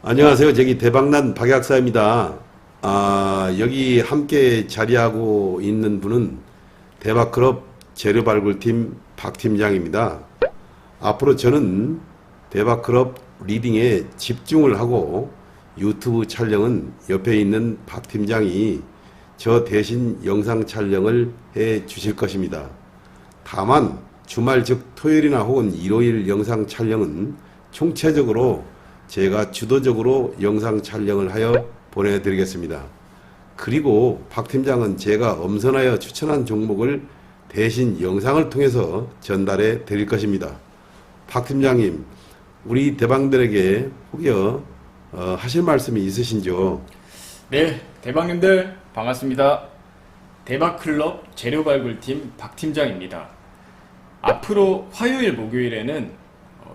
안녕하세요. 저기 대박난 박약사입니다. 여기 함께 자리하고 있는 분은 대박클럽 재료발굴팀 박 팀장입니다. 앞으로 저는 대박클럽 리딩에 집중을 하고 유튜브 촬영은 옆에 있는 박 팀장이 저 대신 영상 촬영을 해 주실 것입니다. 다만 주말 즉 토요일이나 혹은 일요일 영상 촬영은 총체적으로 제가 주도적으로 영상 촬영을 하여 보내드리겠습니다. 그리고 박 팀장은 제가 엄선하여 추천한 종목을 대신 영상을 통해서 전달해 드릴 것입니다. 박 팀장님, 우리 대방들에게 혹여 하실 말씀이 있으신지요? 네, 대박님들 반갑습니다. 대박클럽 재료발굴팀 박 팀장입니다. 앞으로 화요일, 목요일에는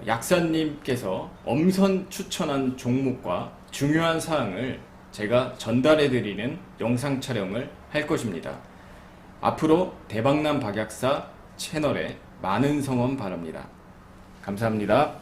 약사님께서 엄선 추천한 종목과 중요한 사항을 제가 전달해드리는 영상 촬영을 할 것입니다. 앞으로 대박남 박약사 채널에 많은 성원 바랍니다. 감사합니다.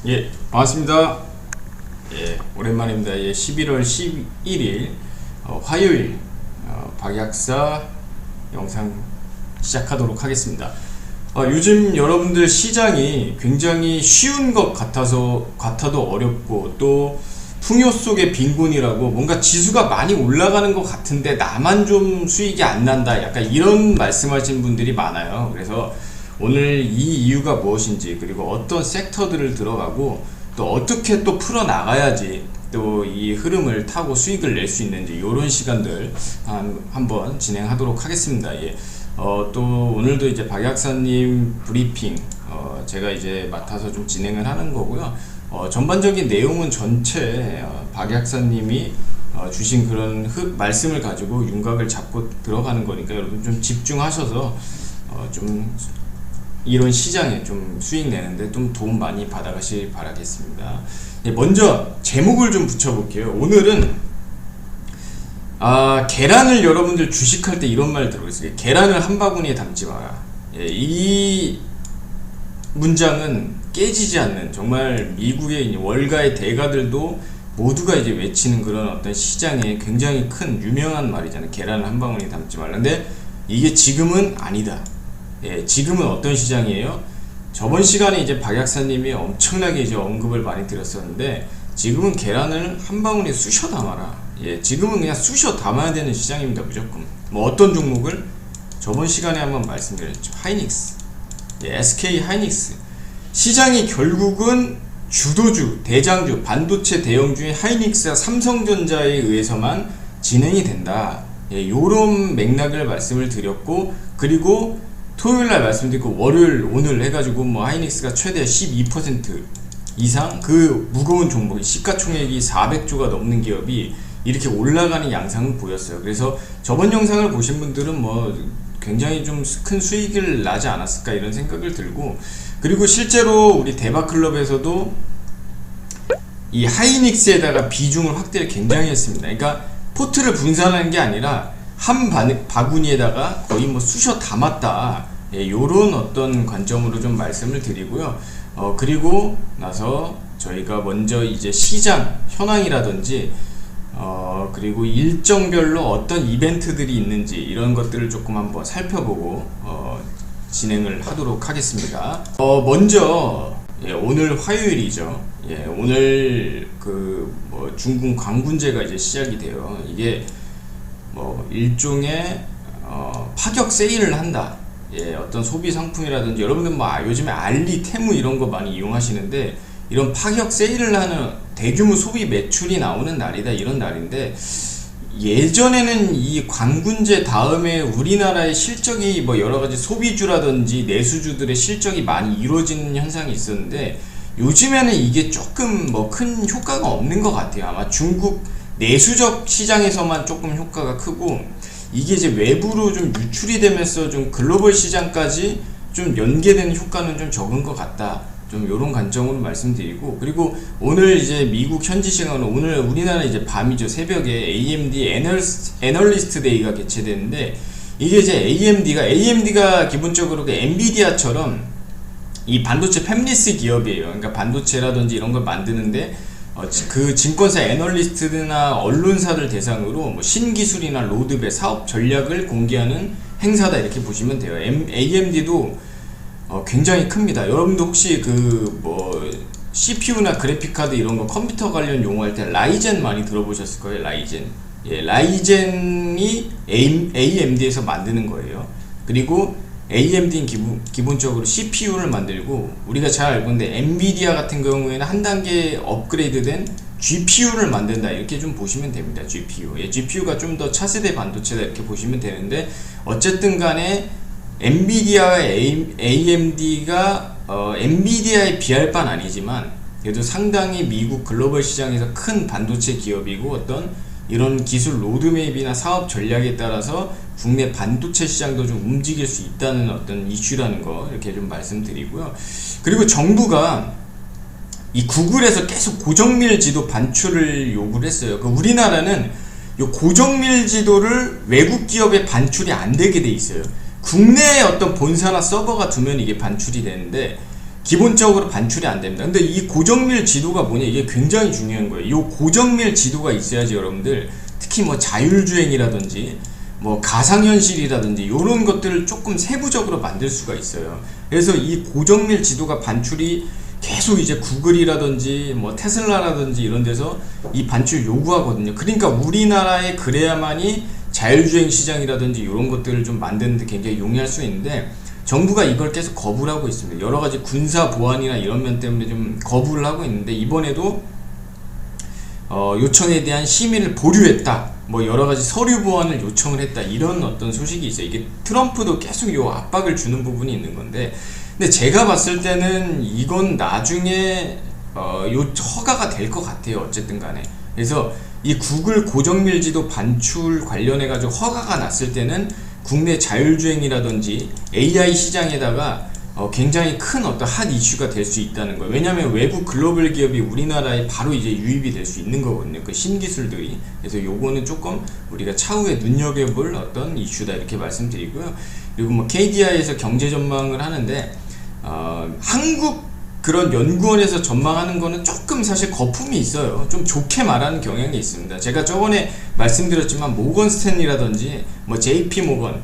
예, 반갑습니다. 예, 오랜만입니다. 예, 11월 11일 화요일 박약사 영상 시작하도록 하겠습니다. 요즘 여러분들 시장이 굉장히 쉬운 것 같아도 어렵고, 또 풍요 속의 빈곤이라고 뭔가 지수가 많이 올라가는 것 같은데 나만 좀 수익이 안 난다, 약간 이런 말씀하시는 분들이 많아요. 그래서 오늘 이 이유가 무엇인지, 그리고 어떤 섹터들을 들어가고 또 어떻게 또 풀어 나가야지 또 이 흐름을 타고 수익을 낼 수 있는지, 이런 시간들 한번 진행하도록 하겠습니다. 예. 또 오늘도 이제 박약사님 브리핑 제가 이제 맡아서 좀 진행을 하는 거고요. 전반적인 내용은 전체 박약사님이 주신 그런 말씀을 가지고 윤곽을 잡고 들어가는 거니까 여러분 좀 집중하셔서 좀 이런 시장에 좀 수익 내는데 좀 도움 많이 받아가시길 바라겠습니다. 예, 먼저 제목을 좀 붙여볼게요. 오늘은 계란을 여러분들 주식할 때 이런 말 들어보겠어요. 계란을 한 바구니에 담지 마라. 예, 이 문장은 깨지지 않는, 정말 미국의 이제 월가의 대가들도 모두가 이제 외치는 그런 어떤 시장에 굉장히 큰 유명한 말이잖아요. 계란을 한 바구니에 담지 말라. 근데 이게 지금은 아니다. 예, 지금은 어떤 시장이에요? 저번 시간에 이제 박약사님이 엄청나게 이제 언급을 많이 드렸었는데, 지금은 계란을 한 바구니에 쑤셔 담아라. 예, 지금은 그냥 쑤셔 담아야 되는 시장입니다. 무조건. 뭐 어떤 종목을 저번 시간에 한번 말씀드렸죠. 하이닉스, 예, SK 하이닉스. 시장이 결국은 주도주, 대장주, 반도체 대형주인 하이닉스와 삼성전자에 의해서만 진행이 된다. 예, 요런 맥락을 말씀을 드렸고, 그리고 토요일날 말씀드리고 월요일 오늘 해가지고 뭐 하이닉스가 최대 12% 이상 그 무거운 종목이 시가총액이 400조가 넘는 기업이 이렇게 올라가는 양상을 보였어요. 그래서 저번 영상을 보신 분들은 뭐 굉장히 좀 큰 수익을 나지 않았을까 이런 생각을 들고, 그리고 실제로 우리 대박클럽에서도 이 하이닉스에다가 비중을 확대를 굉장히 했습니다. 그러니까 포트를 분산하는 게 아니라 한 바구니에다가 거의 뭐 쑤셔 담았다. 예, 요런 어떤 관점으로 좀 말씀을 드리고요. 그리고 나서 저희가 먼저 이제 시장 현황이라든지 그리고 일정별로 어떤 이벤트들이 있는지 이런 것들을 조금 한번 살펴보고 진행을 하도록 하겠습니다. 먼저 예, 오늘 화요일이죠. 예, 오늘 뭐 중국 광군제가 이제 시작이 돼요. 이게 뭐 일종의 파격 세일을 한다. 예, 어떤 소비 상품이라든지 여러분들 뭐 요즘에 알리, 테무 이런 거 많이 이용하시는데, 이런 파격 세일을 하는 대규모 소비 매출이 나오는 날이다, 이런 날인데 예전에는 이 광군제 다음에 우리나라의 실적이 뭐 여러가지 소비주라든지 내수주들의 실적이 많이 이루어지는 현상이 있었는데, 요즘에는 이게 조금 뭐 큰 효과가 없는 것 같아요. 아마 중국 내수적 시장에서만 조금 효과가 크고, 이게 이제 외부로 좀 유출이 되면서 좀 글로벌 시장까지 좀 연계되는 효과는 좀 적은 것 같다. 좀 요런 관점으로 말씀드리고, 그리고 오늘 이제 미국 현지 시간으로 오늘 우리나라 이제 밤이죠. 새벽에 AMD 애널리스트 데이가 개최되는데, 이게 이제 AMD가 기본적으로 그 엔비디아처럼 이 반도체 팹리스 기업이에요. 그러니까 반도체라든지 이런 걸 만드는데 그 증권사 애널리스트나 언론사들 대상으로 뭐 신기술이나 로드맵, 사업 전략을 공개하는 행사다 이렇게 보시면 돼요. AMD도 굉장히 큽니다. 여러분도 혹시 그 뭐 CPU나 그래픽카드 이런 거 컴퓨터 관련 용어할 때 라이젠 많이 들어보셨을 거예요. 라이젠. 예, 라이젠이 AMD에서 만드는 거예요. 그리고 AMD는 기본적으로 CPU를 만들고, 우리가 잘 알고 있는데 엔비디아 같은 경우에는 한 단계 업그레이드된 GPU를 만든다 이렇게 좀 보시면 됩니다. GPU. 예, GPU가 좀 더 차세대 반도체다 이렇게 보시면 되는데, 어쨌든 간에 엔비디아와 AMD가 엔비디아에 비할 바는 아니지만 그래도 상당히 미국 글로벌 시장에서 큰 반도체 기업이고, 어떤 이런 기술 로드맵이나 사업 전략에 따라서 국내 반도체 시장도 좀 움직일 수 있다는 어떤 이슈라는 거 이렇게 좀 말씀드리고요. 그리고 정부가 이 구글에서 계속 고정밀 지도 반출을 요구를 했어요. 우리나라는 이 고정밀 지도를 외국 기업에 반출이 안 되게 돼 있어요. 국내에 어떤 본사나 서버가 두면 이게 반출이 되는데 기본적으로 반출이 안 됩니다. 근데 이 고정밀 지도가 뭐냐, 이게 굉장히 중요한 거예요. 이 고정밀 지도가 있어야지 여러분들, 특히 뭐 자율주행이라든지 뭐 가상현실이라든지 이런 것들을 조금 세부적으로 만들 수가 있어요. 그래서 이 고정밀 지도가 반출이 계속 이제 구글이라든지 뭐 테슬라라든지 이런 데서 이 반출 요구하거든요. 그러니까 우리나라에 그래야만이 자율주행 시장이라든지 이런 것들을 좀 만드는데 굉장히 용이할 수 있는데, 정부가 이걸 계속 거부를 하고 있습니다. 여러 가지 군사 보안이나 이런 면 때문에 좀 거부를 하고 있는데, 이번에도 요청에 대한 심의를 보류했다, 뭐 여러 가지 서류 보완을 요청을 했다, 이런 어떤 소식이 있어요. 이게 트럼프도 계속 요 압박을 주는 부분이 있는 건데, 근데 제가 봤을 때는 이건 나중에 요 허가가 될 것 같아요. 어쨌든 간에. 그래서 이 구글 고정밀 지도 반출 관련해 가지고 허가가 났을 때는 국내 자율주행이라든지 AI 시장에다가 굉장히 큰 어떤 핫 이슈가 될 수 있다는 거예요. 왜냐하면 외부 글로벌 기업이 우리나라에 바로 이제 유입이 될 수 있는 거거든요. 그 신기술들이. 그래서 요거는 조금 우리가 차후에 눈여겨볼 어떤 이슈다 이렇게 말씀드리고요. 그리고 뭐 KDI에서 경제 전망을 하는데 한국 그런 연구원에서 전망하는 거는 조금 사실 거품이 있어요. 좀 좋게 말하는 경향이 있습니다. 제가 저번에 말씀드렸지만 모건 스탠리라든지 뭐 JP 모건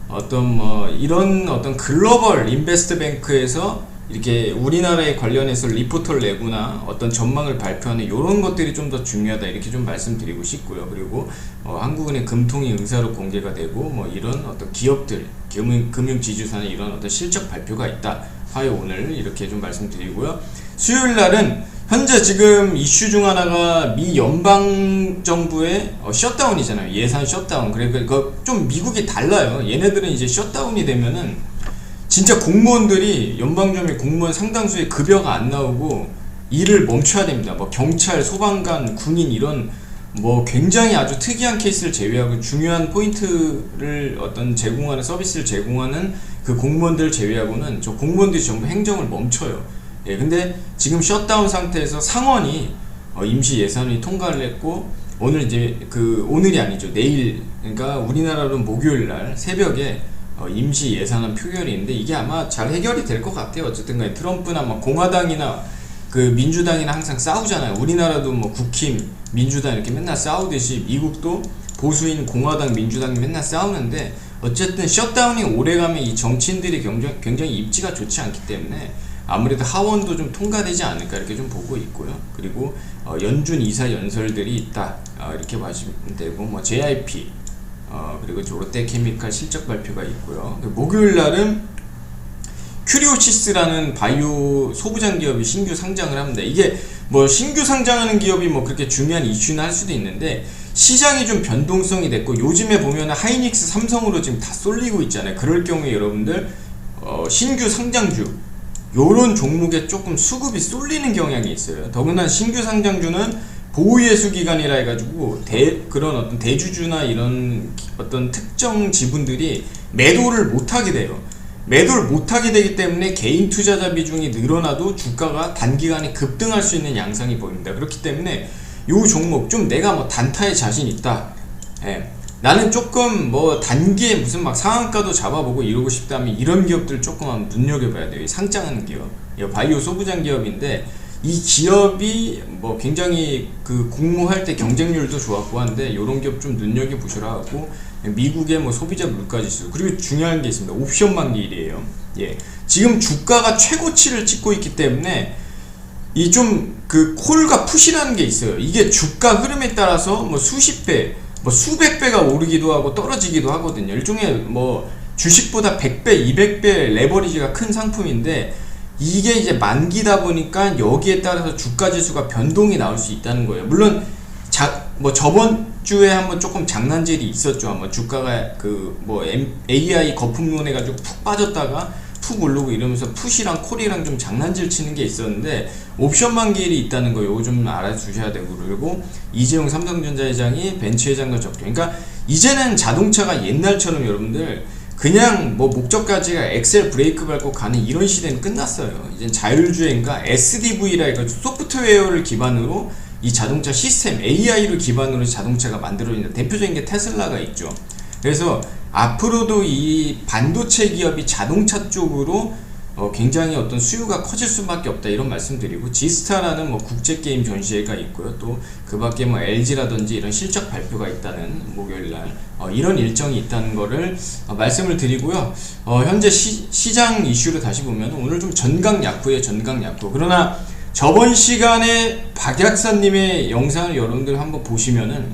어떤 뭐 이런 어떤 글로벌 인베스트 뱅크에서 이렇게 우리나라에 관련해서 리포트를 내거나 어떤 전망을 발표하는 이런 것들이 좀 더 중요하다 이렇게 좀 말씀드리고 싶고요. 그리고 한국은행 금통위 의사로 공개가 되고 뭐 이런 어떤 기업들 금융지주사나 이런 어떤 실적 발표가 있다. 화요 오늘 이렇게 좀 말씀드리고요. 수요일 날은 현재 지금 이슈 중 하나가 미 연방정부의 셧다운이잖아요. 예산 셧다운. 그러니까 좀 미국이 달라요. 얘네들은 이제 셧다운이 되면은 진짜 공무원들이 연방정부의 공무원 상당수의 급여가 안 나오고 일을 멈춰야 됩니다. 뭐 경찰, 소방관, 군인 이런 뭐 굉장히 아주 특이한 케이스를 제외하고 중요한 포인트를 어떤 제공하는 서비스를 제공하는 그 공무원들을 제외하고는 저 공무원들이 전부 행정을 멈춰요. 예, 근데 지금 셧다운 상태에서 상원이 임시 예산이 통과를 했고, 오늘 이제 오늘이 아니죠, 내일, 그러니까 우리나라로 목요일 날 새벽에 임시 예산안 표결이 있는데 이게 아마 잘 해결이 될 것 같아요. 어쨌든 간에 트럼프나 뭐 공화당이나 그 민주당이나 항상 싸우잖아요. 우리나라도 뭐 국힘, 민주당 이렇게 맨날 싸우듯이 미국도 보수인 공화당, 민주당이 맨날 싸우는데, 어쨌든 셧다운이 오래가면 이 정치인들이 굉장히 입지가 좋지 않기 때문에 아무래도 하원도 좀 통과되지 않을까 이렇게 좀 보고 있고요. 그리고 연준 이사 연설들이 있다 이렇게 보시면 되고, 뭐 JIP 그리고 롯데케미칼 실적 발표가 있고요. 목요일 날은 큐리오시스라는 바이오 소부장 기업이 신규 상장을 합니다. 이게 뭐 신규 상장하는 기업이 뭐 그렇게 중요한 이슈는 할 수도 있는데, 시장이 좀 변동성이 됐고 요즘에 보면 하이닉스, 삼성으로 지금 다 쏠리고 있잖아요. 그럴 경우에 여러분들 신규 상장주 요런 종목에 조금 수급이 쏠리는 경향이 있어요. 더구나 신규 상장주는 보유예수 기간이라 해가지고 그런 어떤 대주주나 이런 어떤 특정 지분들이 매도를 못하게 돼요. 매도를 못하게 되기 때문에 개인 투자자 비중이 늘어나도 주가가 단기간에 급등할 수 있는 양상이 보입니다. 그렇기 때문에 요 종목 좀 내가 뭐 단타에 자신 있다. 예. 나는 조금 뭐 단기에 무슨 막 상한가도 잡아보고 이러고 싶다면 이런 기업들 조금 한번 눈여겨봐야 돼요. 상장하는 기업. 바이오 소부장 기업인데 이 기업이 뭐 굉장히 그 공모할 때 경쟁률도 좋았고 한데 요런 기업 좀 눈여겨보시라 하고 미국의 뭐 소비자 물가지수 그리고 중요한 게 있습니다. 옵션 만기일이에요. 예. 지금 주가가 최고치를 찍고 있기 때문에 이 좀 그 콜과 풋이라는 게 있어요. 이게 주가 흐름에 따라서 뭐 수십 배, 뭐 수백 배가 오르기도 하고 떨어지기도 하거든요. 일종의 뭐 주식보다 100배, 200배 레버리지가 큰 상품인데 이게 이제 만기다 보니까 여기에 따라서 주가 지수가 변동이 나올 수 있다는 거예요. 물론 뭐 저번 주에 한번 조금 장난질이 있었죠. 한번 주가가 그 뭐 AI 거품론 해가지고 푹 빠졌다가 푹 오르고 이러면서 풋이랑 콜이랑 좀 장난질 치는 게 있었는데 옵션 만기일이 있다는 거 요거 좀 알아주셔야 되고 그리고 이재용 삼성전자 회장이 벤츠 회장과 접견. 그러니까 이제는 자동차가 옛날처럼 여러분들 그냥 뭐 목적가지가 엑셀 브레이크 밟고 가는 이런 시대는 끝났어요. 이젠 자율주행과 SDV라 해가지고 소프트웨어를 기반으로 이 자동차 시스템 AI를 기반으로 자동차가 만들어진다. 대표적인 게 테슬라가 있죠. 그래서 앞으로도 이 반도체 기업이 자동차 쪽으로 굉장히 어떤 수요가 커질 수밖에 없다 이런 말씀드리고 지스타라는 뭐 국제게임 전시회가 있고요. 또 그 밖에 뭐 LG라든지 이런 실적 발표가 있다는 목요일날 이런 일정이 있다는 거를 말씀을 드리고요. 현재 시장 이슈를 다시 보면 오늘 좀 전강약후에 전강약후. 그러나 저번 시간에 박약사님의 영상을 여러분들 한번 보시면은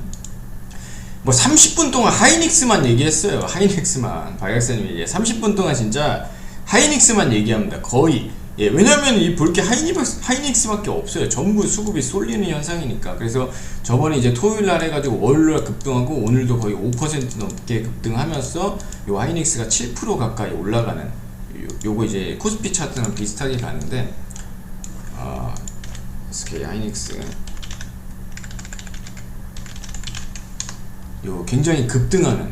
뭐 30분 동안 하이닉스만 얘기했어요. 하이닉스만 박약사님이 30분 동안 진짜 하이닉스만 얘기합니다. 거의. 예, 왜냐면 이 볼 게 하이닉스밖에 없어요. 전부 수급이 쏠리는 현상이니까. 그래서 저번에 이제 토요일날 해가지고 월요일 급등하고 오늘도 거의 5% 넘게 급등하면서 요 하이닉스가 7% 가까이 올라가는 요거 이제 코스피 차트랑 비슷하게 가는데 SK 하이닉스 요 굉장히 급등하는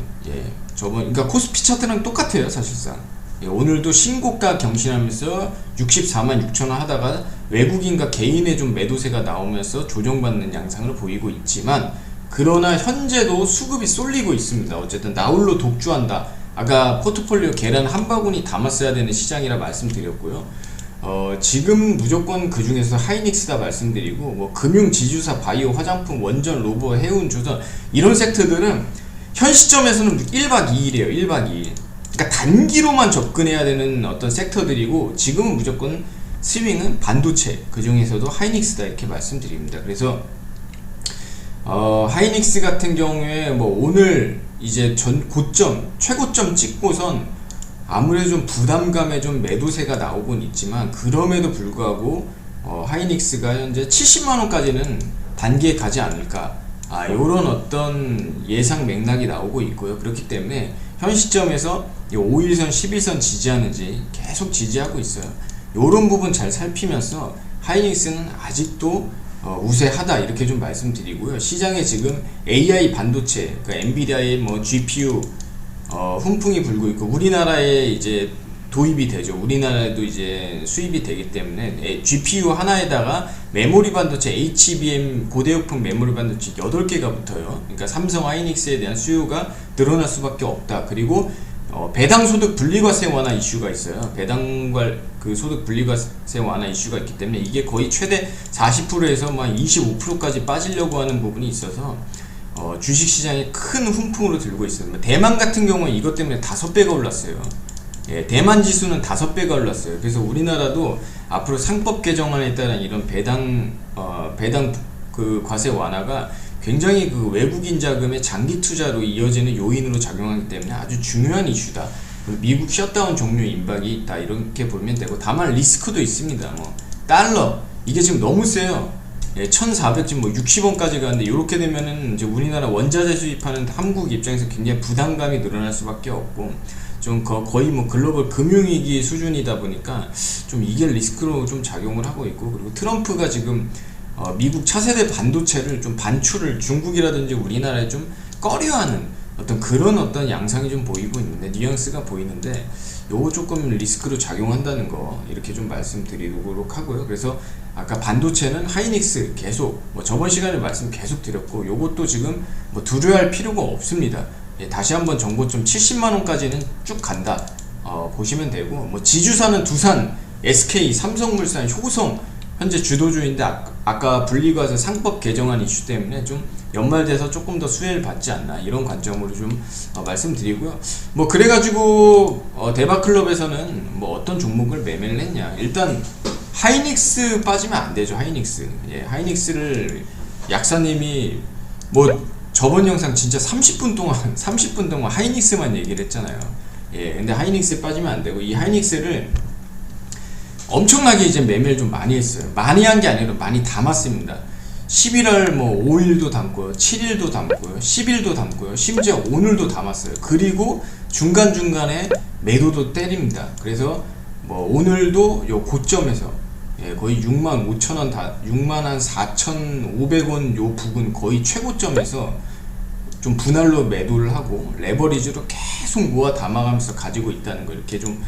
그러니까 코스피 차트랑 똑같아요 사실상. 오늘도 신고가 경신하면서 64만 6천원 하다가 외국인과 개인의 좀 매도세가 나오면서 조정받는 양상을 보이고 있지만 그러나 현재도 수급이 쏠리고 있습니다. 어쨌든 나홀로 독주한다. 아까 포트폴리오 계란 한 바구니 담았어야 되는 시장이라 말씀드렸고요. 지금 무조건 그 중에서 하이닉스다 말씀드리고 뭐 금융, 지주사, 바이오, 화장품, 원전, 로봇, 해운, 조선 이런 섹터들은 현 시점에서는 1박 2일이에요. 1박 2일. 그러니까 단기로만 접근해야 되는 어떤 섹터들이고 지금은 무조건 스윙은 반도체 그 중에서도 하이닉스다 이렇게 말씀드립니다. 그래서 하이닉스 같은 경우에 뭐 오늘 이제 고점 최고점 찍고선 아무래도 좀 부담감에 좀 매도세가 나오곤 있지만 그럼에도 불구하고 하이닉스가 현재 70만원까지는 단기에 가지 않을까 요런 어떤 예상 맥락이 나오고 있고요. 그렇기 때문에 현 시점에서 5일선 11선 지지하는지 계속 지지하고 있어요. 요런 부분 잘 살피면서 하이닉스는 아직도 우세하다 이렇게 좀 말씀드리고요. 시장에 지금 AI 반도체 그러니까 엔비디아의 뭐 GPU 훈풍이 불고 있고 우리나라에 이제 도입이 되죠. 우리나라에도 이제 수입이 되기 때문에 GPU 하나에다가 메모리 반도체 HBM 고대역풍 메모리 반도체 8개가 붙어요. 그러니까 삼성 하이닉스에 대한 수요가 늘어날 수밖에 없다. 그리고 배당 소득 분리과세 완화 이슈가 있어요. 배당과 그 소득 분리과세 완화 이슈가 있기 때문에 이게 거의 최대 40%에서 막 25%까지 빠지려고 하는 부분이 있어서 주식시장이 큰 훈풍으로 들고 있어요. 대만 같은 경우는 이것 때문에 5배가 올랐어요. 대만 지수는 5배가 올랐어요. 그래서 우리나라도 앞으로 상법 개정안에 따른 이런 배당 그 과세 완화가 굉장히 그 외국인 자금의 장기 투자로 이어지는 요인으로 작용하기 때문에 아주 중요한 이슈다. 미국 셧다운 종료 임박이 있다 이렇게 보면 되고 다만 리스크도 있습니다. 뭐 달러 이게 지금 너무 세요. 1400집 뭐 60원까지 가는데 이렇게 되면은 이제 우리나라 원자재 수입하는 한국 입장에서 굉장히 부담감이 늘어날 수밖에 없고 좀 거의 뭐 글로벌 금융위기 수준이다 보니까 좀 이게 리스크로 좀 작용을 하고 있고 그리고 트럼프가 지금 미국 차세대 반도체를 좀 반출을 중국이라든지 우리나라에 좀 꺼려하는 그런 양상이 좀 보이고 있는데 뉘앙스가 보이는데 요거 조금 리스크로 작용한다는 거 이렇게 좀 말씀드리도록 하고요. 그래서 아까 반도체는 하이닉스 계속 뭐 저번 시간에 말씀 계속 드렸고 요것도 지금 뭐 두려워할 필요가 없습니다. 다시 한번 정고점 70만원까지는 쭉 간다 보시면 되고 뭐 지주사는 두산, SK, 삼성물산, 효성 현재 주도주인데 아까 분리과세 상법 개정안 이슈 때문에 좀 연말돼서 조금 더 수혜를 받지 않나 이런 관점으로 좀 말씀드리고요. 뭐 그래가지고 대박클럽에서는 뭐 어떤 종목을 매매를 했냐, 일단 하이닉스 빠지면 안 되죠. 하이닉스, 하이닉스를 약사님이 뭐 저번 영상 진짜 30분 동안 하이닉스만 얘기를 했잖아요. 근데 하이닉스 빠지면 안 되고 이 하이닉스를 엄청나게 이제 매매를 좀 많이 했어요. 많이 한 게 아니라 많이 담았습니다. 11월 뭐 5일도 담고요, 7일도 담고요, 10일도 담고요, 심지어 오늘도 담았어요. 그리고 중간중간에 매도도 때립니다. 그래서 뭐 오늘도 요 고점에서 거의 65,000원 64,500원 요 부근 거의 최고점에서 좀 분할로 매도를 하고 레버리지로 계속 모아 담아가면서 가지고 있다는 거 이렇게 좀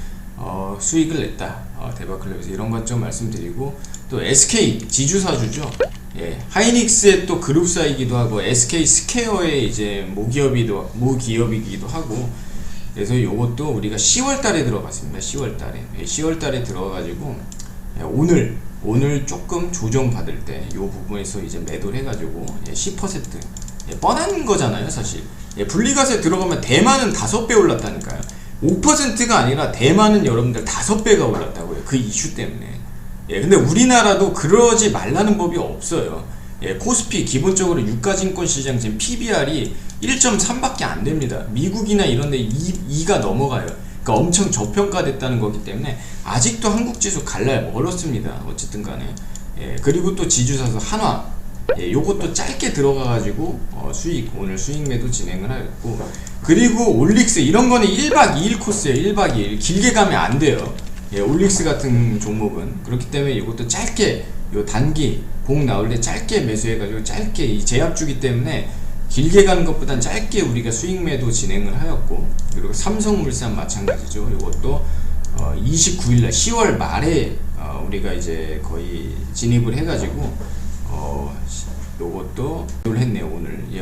수익을 냈다. 대박클럽에서 이런 관점 말씀드리고 또 SK 지주사주죠. 하이닉스의 또 그룹사이기도 하고 SK 스퀘어의 이제 모기업이기도 하고 그래서 요것도 우리가 10월달에 들어갔습니다. 10월달에 들어가가지고 오늘 조금 조정 받을 때 요 부분에서 이제 매도를 해가지고 10% 뻔한 거잖아요 사실. 분리과세 들어가면 대만은 5배 올랐다니까요. 5%가 아니라 대만은 여러분들 5배가 올랐다고요. 그 이슈 때문에. 근데 우리나라도 그러지 말라는 법이 없어요. 코스피 기본적으로 유가증권시장 지금 PBR이 1.3밖에 안 됩니다. 미국이나 이런 데 2가 넘어가요. 그러니까 엄청 저평가됐다는 거기 때문에 아직도 한국 지수 갈 날 멀었습니다. 어쨌든 간에. 그리고 또 지주사서 한화. 요것도 짧게 들어가가지고 오늘 수익 매도 진행을 하였고 그리고 올릭스 이런 거는 1박 2일 코스예요. 1박 2일 길게 가면 안 돼요. 올릭스 같은 종목은 그렇기 때문에 이것도 짧게 요 단기 공 나올 때 짧게 매수해가지고 짧게 이 제압주기 때문에 길게 가는 것보단 짧게 우리가 수익 매도 진행을 하였고 그리고 삼성물산 마찬가지죠. 이것도 29일날 10월 말에 우리가 이제 거의 진입을 해가지고 요것도 매도를 했네요.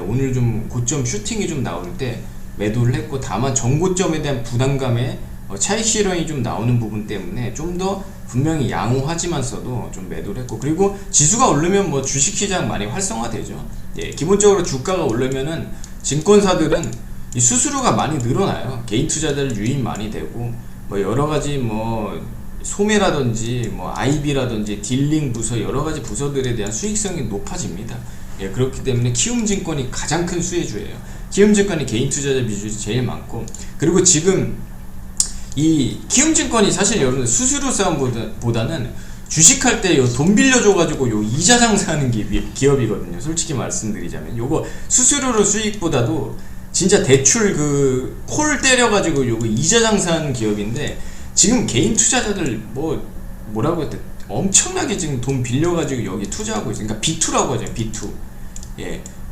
오늘 좀 고점 슈팅이 좀 나올 때 매도를 했고 다만 전고점에 대한 부담감에 차익 실현이 좀 나오는 부분 때문에 좀 더 분명히 양호하지만서도 좀 매도를 했고 그리고 지수가 오르면 뭐 주식시장 많이 활성화되죠. 기본적으로 주가가 오르면은 증권사들은 이 수수료가 많이 늘어나요. 개인 투자자들 유입 많이 되고 뭐 여러가지 뭐 소매라든지 뭐 IB라든지 딜링 부서 여러가지 부서들에 대한 수익성이 높아집니다. 그렇기 때문에 키움증권이 가장 큰 수혜주예요. 키움증권이 개인 투자자 비중이 제일 많고 그리고 지금 이 키움증권이 사실 여러분들 수수료 싸움보다는 주식할 때 돈 빌려줘가지고 요 이자 장사하는 기업이거든요. 솔직히 말씀드리자면 요거 수수료로 수익보다도 진짜 대출 콜 때려가지고 요거 이자 장사하는 기업인데 지금 개인 투자자들 뭐라고 했대 엄청나게 지금 돈 빌려가지고 여기 투자하고 있어요. 그러니까 B2라고 하죠. B2.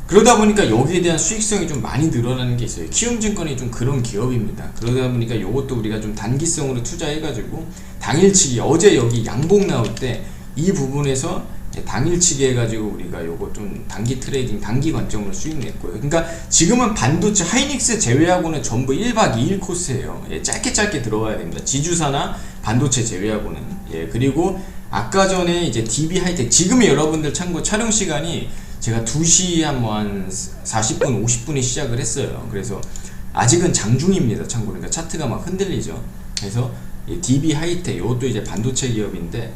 그러다 보니까 여기에 대한 수익성이 좀 많이 늘어나는 게 있어요. 키움증권이 좀 그런 기업입니다. 그러다 보니까 이것도 우리가 좀 단기성으로 투자해가지고 당일치기 어제 여기 양봉 나올 때 이 부분에서 당일치기 해가지고 우리가 요거 좀 단기 트레이딩 단기 관점으로 수익 냈고요. 그러니까 지금은 반도체 하이닉스 제외하고는 전부 1박 2일 코스예요. 짧게 들어가야 됩니다. 지주사나 반도체 제외하고는. 그리고 아까 전에 이제 DB 하이텍 지금 여러분들 참고 촬영 시간이 제가 2시 한 40분 50분에 시작을 했어요. 그래서 아직은 장중입니다. 참고로. 그러니까 차트가 막 흔들리죠. 그래서 DB 하이텍 이것도 이제 반도체 기업인데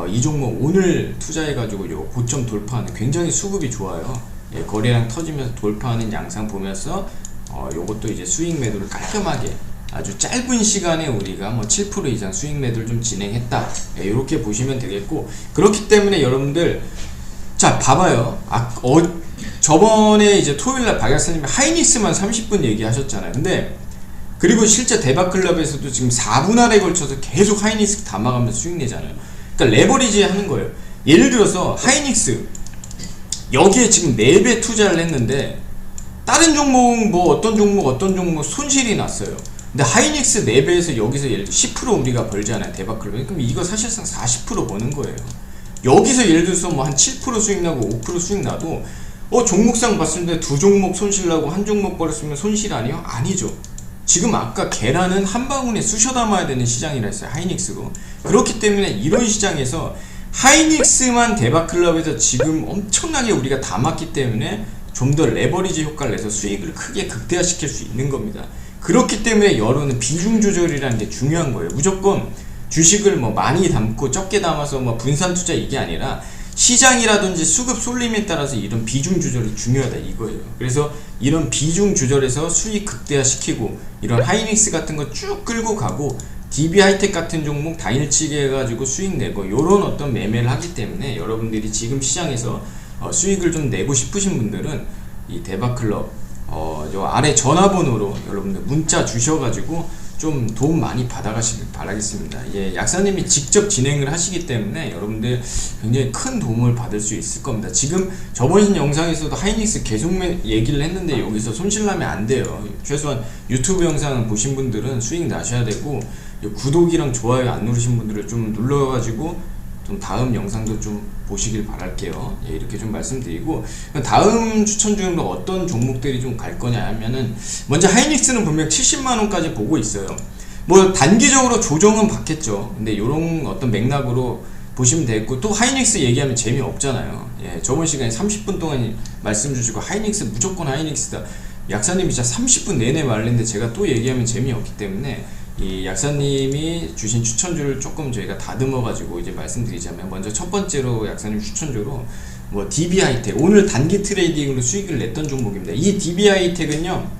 이 종목 오늘 투자해가지고 요 고점 돌파하는 굉장히 수급이 좋아요. 거래량 터지면서 돌파하는 양상 보면서 요것도 이제 수익 매도를 깔끔하게 아주 짧은 시간에 우리가 뭐 7% 이상 수익 매도를 좀 진행했다. 이렇게 보시면 되겠고 그렇기 때문에 여러분들 자, 봐봐요. 저번에 이제 토요일날 박약사님이 하이닉스만 30분 얘기하셨잖아요. 근데 그리고 실제 대박클럽에서도 지금 4분할에 걸쳐서 계속 하이닉스 담아가면서 수익 내잖아요. 그러니까 레버리지 하는 거예요. 예를 들어서 하이닉스 여기에 지금 4배 투자를 했는데 다른 종목 뭐 어떤 종목 손실이 났어요. 근데 하이닉스 4배에서 여기서 예를 들어 10% 우리가 벌잖아요. 대박클럽에. 그럼 이거 사실상 40% 버는 거예요. 여기서 예를 들어서 뭐 한 7% 수익 나고 5% 수익 나도 종목상 봤을 때 두 종목 손실 나고 한 종목 벌었으면 손실 아니에요? 아니죠. 지금 아까 계란은 한 바구니에 쑤셔 담아야 되는 시장이라 했어요. 하이닉스로. 그렇기 때문에 이런 시장에서 하이닉스만 대박클럽에서 지금 엄청나게 우리가 담았기 때문에 좀 더 레버리지 효과를 내서 수익을 크게 극대화시킬 수 있는 겁니다. 그렇기 때문에 여론은 비중 조절이라는 게 중요한 거예요. 무조건 주식을 뭐 많이 담고 적게 담아서 뭐 분산 투자 이게 아니라 시장이라든지 수급 쏠림에 따라서 이런 비중 조절이 중요하다 이거예요. 그래서 이런 비중 조절에서 수익 극대화시키고 이런 하이닉스 같은 거 쭉 끌고 가고 DB 하이텍 같은 종목 당일치기 해가지고 수익 내고 요런 어떤 매매를 하기 때문에 여러분들이 지금 시장에서 수익을 좀 내고 싶으신 분들은 이 대박클럽 요 아래 전화번호로 여러분들 문자 주셔가지고 좀 도움 많이 받아가시길 바라겠습니다. 예, 약사님이 직접 진행을 하시기 때문에 여러분들 굉장히 큰 도움을 받을 수 있을 겁니다. 지금 저번 영상에서도 하이닉스 계속 얘기를 했는데 여기서 손실나면 안 돼요. 최소한 유튜브 영상 보신 분들은 수익 나셔야 되고 구독이랑 좋아요 안 누르신 분들을 좀 눌러가지고 좀 다음 영상도 좀 보시길 바랄게요. 예, 이렇게 좀 말씀드리고 다음 추천 중으로 어떤 종목들이 좀 갈 거냐 하면은 먼저 하이닉스는 분명 70만원까지 보고 있어요. 뭐 단기적으로 조정은 받겠죠. 근데 요런 어떤 맥락으로 보시면 되겠고 또 하이닉스 얘기하면 재미없잖아요. 예, 저번 시간에 30분 동안 말씀 주시고 하이닉스 무조건 하이닉스다. 약사님이 진짜 30분 내내 말했는데 제가 또 얘기하면 재미없기 때문에 이 약사님이 주신 추천주를 조금 저희가 다듬어 가지고 이제 말씀드리자면 먼저 첫 번째로 약사님 추천주로 뭐 DB 하이텍 오늘 단기 트레이딩으로 수익을 냈던 종목입니다. 이 DB 하이텍은요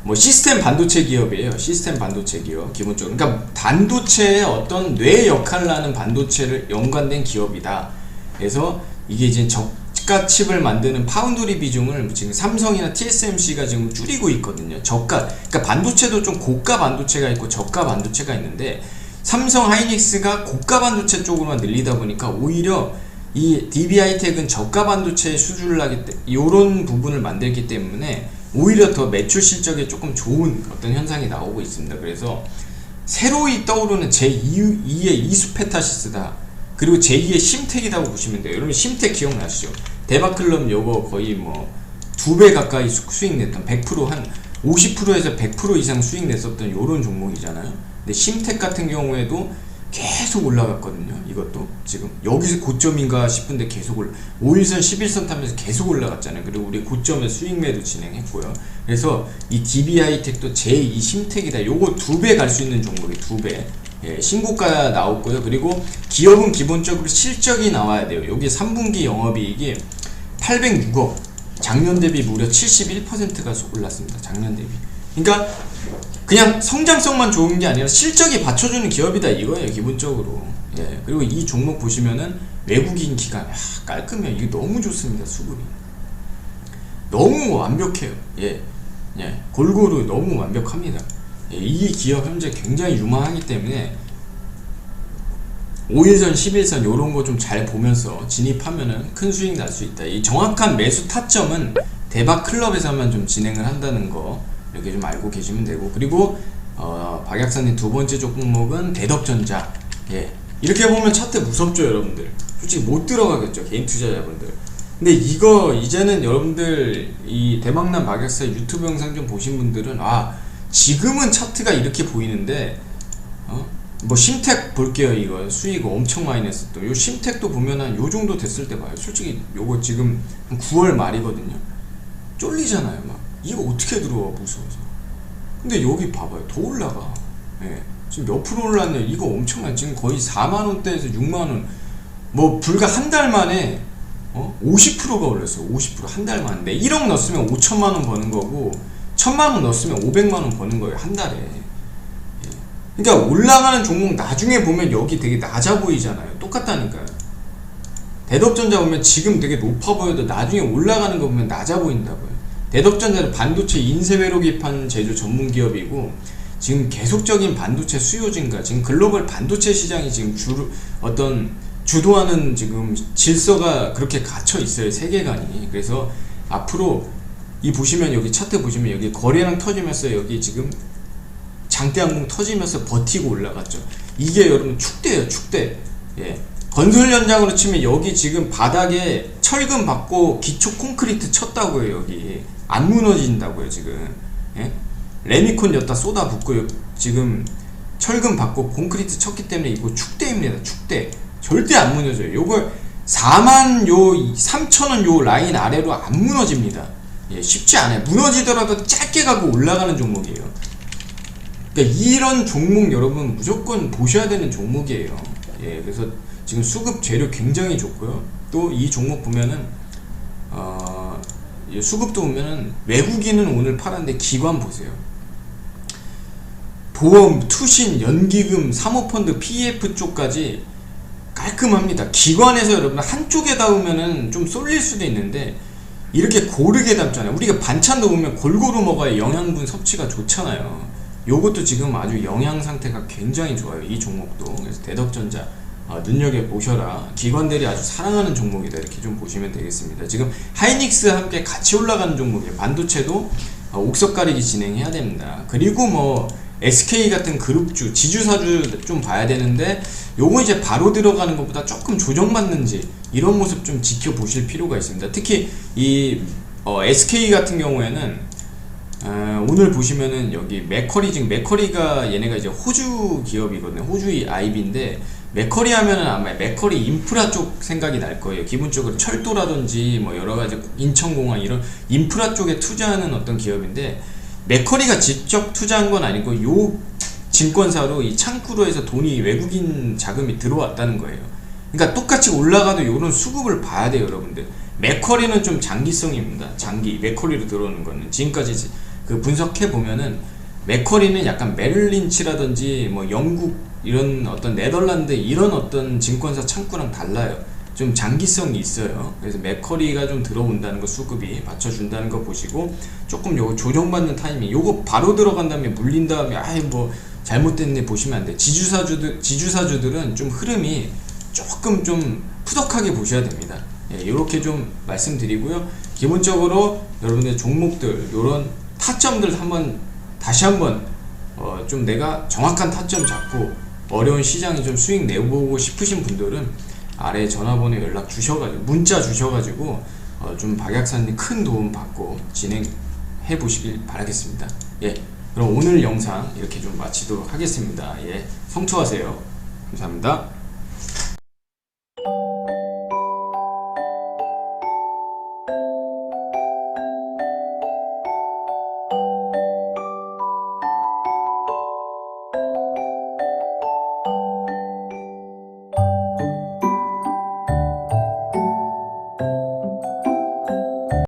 뭐 시스템 반도체 기업이에요. 시스템 반도체 기업 기본적으로 그러니까 반도체의 어떤 뇌 역할을 하는 반도체를 연관된 기업이다. 그래서 이게 이제 저가 칩을 만드는 파운드리 비중을 지금 삼성이나 TSMC가 지금 줄이고 있거든요. 저가, 그러니까 반도체도 좀 고가 반도체가 있고 저가 반도체가 있는데 삼성 하이닉스가 고가 반도체 쪽으로만 늘리다 보니까 오히려 이 DB 하이텍은 저가 반도체에 수주를 하기 때문에 이런 부분을 만들기 때문에 오히려 더 매출 실적에 조금 좋은 어떤 현상이 나오고 있습니다. 그래서 새로이 떠오르는 제2의 이수페타시스다. 그리고 제2의 심텍이라고 보시면 돼요. 여러분 심텍 기억나시죠? 대박클럽 요거 거의 뭐 2배 가까이 수익 냈던 100% 한 50%에서 100% 이상 수익 냈었던 요런 종목이잖아요. 근데 심텍 같은 경우에도 계속 올라갔거든요. 이것도 지금 여기서 고점인가 싶은데 계속 5일선 11선 타면서 계속 올라갔잖아요. 그리고 우리 고점에 수익 매도 진행했고요. 그래서 이 DB 하이텍도 제2 심텍이다. 요거 2배 갈 수 있는 종목이 2배. 예, 신고가 나왔고요. 그리고 기업은 기본적으로 실적이 나와야 돼요. 여기 3분기 영업이익이 806억, 작년 대비 무려 71%가 올랐습니다. 작년 대비. 그러니까 그냥 성장성만 좋은 게 아니라 실적이 받쳐주는 기업이다 이거예요. 기본적으로. 예, 그리고 이 종목 보시면은 외국인 기관 깔끔해요. 이게 너무 좋습니다. 수급이 너무 완벽해요. 예, 예, 골고루 너무 완벽합니다. 이 기업 현재 굉장히 유망하기 때문에 5일선 11선 요런 거 좀 잘 보면서 진입하면은 큰 수익 날 수 있다. 이 정확한 매수 타점은 대박클럽에서만 좀 진행을 한다는 거 이렇게 좀 알고 계시면 되고, 그리고 박약사님 두 번째 종목은 대덕전자. 예, 이렇게 보면 차트 무섭죠 여러분들. 솔직히 못 들어가겠죠 개인 투자자분들. 근데 이거 이제는 여러분들 이 대박난 박약사 유튜브 영상 좀 보신 분들은 지금은 차트가 이렇게 보이는데 뭐 심텍 볼게요. 이거 수익 엄청 많이 냈었던 요 심텍도 보면 한 요 정도 됐을 때 봐요. 솔직히 요거 지금 9월 말이거든요. 쫄리잖아요. 막 이거 어떻게 들어와 무서워서. 근데 여기 봐봐요. 더 올라가. 예, 지금 몇 프로 올랐냐. 이거 엄청난 지금 거의 4만원대에서 6만원 뭐 불과 한 달 만에 50%가 올랐어요. 50% 한 달 만에. 1억 넣었으면 5천만원 버는 거고 1000만원 넣었으면 500만원 버는 거예요. 한 달에. 그러니까 올라가는 종목 나중에 보면 여기 되게 낮아 보이잖아요. 똑같다니까요. 대덕전자 보면 지금 되게 높아 보여도 나중에 올라가는 거 보면 낮아 보인다고요. 대덕전자는 반도체 인쇄 회로 기판 제조 전문 기업이고 지금 계속적인 반도체 수요 증가, 지금 글로벌 반도체 시장이 지금 주도하는 지금 질서가 그렇게 갇혀 있어요, 세계관이. 그래서 앞으로 이 보시면 여기 차트 보시면 여기 거래량 터지면서 여기 지금 장대 항공 터지면서 버티고 올라갔죠. 이게 여러분 축대예요, 축대. 예. 건설 현장으로 치면 여기 지금 바닥에 철근 받고 기초 콘크리트 쳤다고요. 여기 안 무너진다고요 지금. 예? 레미콘 여기다 쏟아붓고 지금 철근 받고 콘크리트 쳤기 때문에 이거 축대입니다. 축대. 절대 안 무너져요. 요걸 43,000원 요 라인 아래로 안 무너집니다. 예, 쉽지 않아요. 무너지더라도 짧게 가고 올라가는 종목이에요. 그러니까 이런 종목 여러분 무조건 보셔야 되는 종목이에요. 예, 그래서 지금 수급 재료 굉장히 좋고요. 또 이 종목 보면은 수급도 보면은 외국인은 오늘 팔았는데 기관 보세요. 보험, 투신, 연기금, 사모펀드, PF 쪽까지 깔끔합니다. 기관에서 여러분 한쪽에다 보면은 좀 쏠릴 수도 있는데 이렇게 고르게 담잖아요. 우리가 반찬도 보면 골고루 먹어야 영양분 섭취가 좋잖아요. 요것도 지금 아주 영양 상태가 굉장히 좋아요. 이 종목도. 그래서 대덕전자 눈여겨보셔라. 기관들이 아주 사랑하는 종목이다. 이렇게 좀 보시면 되겠습니다. 지금 하이닉스와 함께 같이 올라가는 종목이에요. 반도체도 옥석 가리기 진행해야 됩니다. 그리고 뭐 SK 같은 그룹주, 지주사주 좀 봐야 되는데 요거 이제 바로 들어가는 것보다 조금 조정받는지 이런 모습 좀 지켜보실 필요가 있습니다. 특히 이 SK 같은 경우에는 오늘 보시면은 여기 맥커리, 지금 맥커리가 얘네가 이제 호주 기업이거든요. 호주의 IB인데 맥커리 하면은 아마 맥커리 인프라 쪽 생각이 날 거예요. 기본적으로 철도라든지 뭐 여러가지 인천공항 이런 인프라 쪽에 투자하는 어떤 기업인데 맥커리가 직접 투자한 건 아니고 요 증권사로 이 창구로 해서 돈이 외국인 자금이 들어왔다는 거예요. 그러니까 똑같이 올라가도 요런 수급을 봐야 돼요, 여러분들. 맥커리는 좀 장기성입니다. 장기 맥커리로 들어오는 거는 지금까지 그 분석해 보면은 맥커리는 약간 메릴린치라든지 뭐 영국 이런 어떤 네덜란드 이런 어떤 증권사 창구랑 달라요. 좀 장기성이 있어요. 그래서 맥커리가 좀 들어온다는 거, 수급이 받쳐준다는 거 보시고 조금 요거 조정받는 타이밍, 요거 바로 들어간 다음에 물린 다음에 아이 뭐 잘못됐네 보시면 안 돼. 지주사주들은 좀 흐름이 조금 좀 푸덕하게 보셔야 됩니다. 예, 이렇게 좀 말씀드리고요. 기본적으로 여러분들 종목들 요런 타점들 다시 한번 좀 내가 정확한 타점 잡고 어려운 시장에 좀 수익 내보고 싶으신 분들은 아래 전화번호 연락 주셔가지고 문자 주셔가지고 좀 박약사님 큰 도움 받고 진행해 보시길 바라겠습니다. 예, 그럼 오늘 영상 이렇게 좀 마치도록 하겠습니다. 예, 성투하세요. 감사합니다.